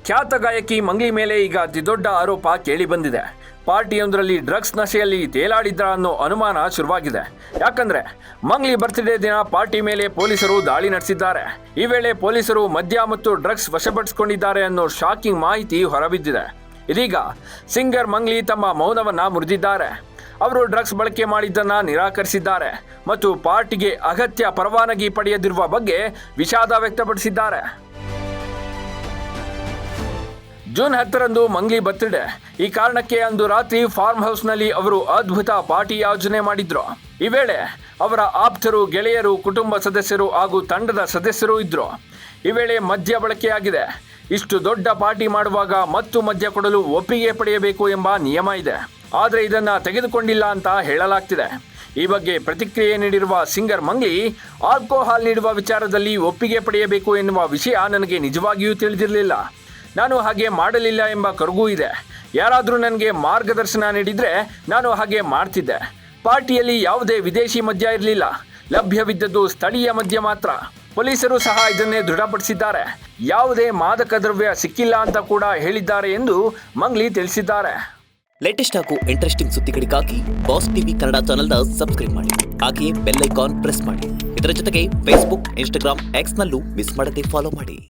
ಖ್ಯಾತ ಗಾಯಕಿ ಮಂಗ್ಲಿ ಮೇಲೆ ಈಗ ಅತಿದೊಡ್ಡ ಆರೋಪ ಕೇಳಿಬಂದಿದೆ. ಪಾರ್ಟಿಯೊಂದರಲ್ಲಿ ಡ್ರಗ್ಸ್ ನಶೆಯಲ್ಲಿ ತೇಲಾಡಿದ್ರ ಅನ್ನೋ ಅನುಮಾನ ಶುರುವಾಗಿದೆ. ಯಾಕಂದ್ರೆ ಮಂಗ್ಲಿ ಬರ್ತ್ಡೇ ದಿನ ಪಾರ್ಟಿ ಮೇಲೆ ಪೊಲೀಸರು ದಾಳಿ ನಡೆಸಿದ್ದಾರೆ. ಈ ವೇಳೆ ಪೊಲೀಸರು ಮದ್ಯ ಮತ್ತು ಡ್ರಗ್ಸ್ ವಶಪಡಿಸಿಕೊಂಡಿದ್ದಾರೆ ಅನ್ನೋ ಶಾಕಿಂಗ್ ಮಾಹಿತಿ ಹೊರಬಿದ್ದಿದೆ. ಇದೀಗ ಸಿಂಗರ್ ಮಂಗ್ಲಿ ತಮ್ಮ ಮೌನವನ್ನ ಮುರಿದಿದ್ದಾರೆ. ಅವರು ಡ್ರಗ್ಸ್ ಬಳಕೆ ಮಾಡಿದ್ದನ್ನ ನಿರಾಕರಿಸಿದ್ದಾರೆ ಮತ್ತು ಪಾರ್ಟಿಗೆ ಅಗತ್ಯ ಪರವಾನಗಿ ಪಡೆಯದಿರುವ ಬಗ್ಗೆ ವಿಷಾದ ವ್ಯಕ್ತಪಡಿಸಿದ್ದಾರೆ. ಜೂನ್ 10ರಂದು ಮಂಗ್ಲಿ ಬರ್ತ್ಡೇ. ಈ ಕಾರಣಕ್ಕೆ ಅಂದು ರಾತ್ರಿ ಫಾರ್ಮ್ ಹೌಸ್ನಲ್ಲಿ ಅವರು ಅದ್ಭುತ ಪಾರ್ಟಿ ಆಯೋಜನೆ ಮಾಡಿದ್ರು. ಈ ವೇಳೆ ಅವರ ಆಪ್ತರು, ಗೆಳೆಯರು, ಕುಟುಂಬ ಸದಸ್ಯರು ಹಾಗೂ ತಂಡದ ಸದಸ್ಯರು ಇದ್ರು. ಈ ವೇಳೆ ಮದ್ಯ ಬಳಕೆಯಾಗಿದೆ. ಇಷ್ಟು ದೊಡ್ಡ ಪಾರ್ಟಿ ಮಾಡುವಾಗ ಮತ್ತು ಮದ್ಯ ಕೊಡಲು ಒಪ್ಪಿಗೆ ಪಡೆಯಬೇಕು ಎಂಬ ನಿಯಮ ಇದೆ. ಆದರೆ ಇದನ್ನ ತೆಗೆದುಕೊಂಡಿಲ್ಲ ಅಂತ ಹೇಳಲಾಗ್ತಿದೆ. ಈ ಬಗ್ಗೆ ಪ್ರತಿಕ್ರಿಯೆ ನೀಡಿರುವ ಸಿಂಗರ್ ಮಂಗ್ಲಿ, ಆಲ್ಕೋಹಾಲ್ ನೀಡುವ ವಿಚಾರದಲ್ಲಿ ಒಪ್ಪಿಗೆ ಪಡೆಯಬೇಕು ಎನ್ನುವ ವಿಷಯ ನನಗೆ ನಿಜವಾಗಿಯೂ ತಿಳಿದಿರಲಿಲ್ಲ. ನಾನು ಹಾಗೆ ಮಾಡಲಿಲ್ಲ ಎಂಬ ಕರುಗೂ ಇದೆ. ಯಾರಾದರೂ ನನಗೆ ಮಾರ್ಗದರ್ಶನ ನೀಡಿದರೆ ನಾನು ಹಾಗೆ ಮಾಡ್ತಿದ್ದೆ. ಪಾರ್ಟಿಯಲ್ಲಿ ಯಾವುದೇ ವಿದೇಶಿ ಮದ್ಯ ಇರಲಿಲ್ಲ. ಲಭ್ಯವಿದ್ದದ್ದು ಸ್ಥಳೀಯ ಮದ್ಯ ಮಾತ್ರ. ಪೊಲೀಸರು ಸಹ ಇದನ್ನೇ ದೃಢಪಡಿಸಿದ್ದಾರೆ. ಯಾವುದೇ ಮಾದಕ ದ್ರವ್ಯ ಸಿಕ್ಕಿಲ್ಲ ಅಂತ ಕೂಡ ಹೇಳಿದ್ದಾರೆ ಎಂದು ಮಂಗ್ಲಿ ತಿಳಿಸಿದ್ದಾರೆ. ಲೇಟೆಸ್ಟ್ ಹಾಗೂ ಇಂಟ್ರೆಸ್ಟಿಂಗ್ ಸುದ್ದಿಗಳಿಗಾಗಿ ಬಾಸ್ ಟಿವಿ ಕನ್ನಡ ಚಾನೆಲ್ನ ಸಬ್ಸ್ಕ್ರೈಬ್ ಮಾಡಿ. ಹಾಗೆಯೇ ಬೆಲ್ ಐಕಾನ್ ಪ್ರೆಸ್ ಮಾಡಿ. ಇದರ ಜೊತೆಗೆ ಫೇಸ್ಬುಕ್, ಇನ್ಸ್ಟಾಗ್ರಾಮ್, ಎಕ್ಸ್ನಲ್ಲೂ ಮಿಸ್ ಮಾಡದೆ ಫಾಲೋ ಮಾಡಿ.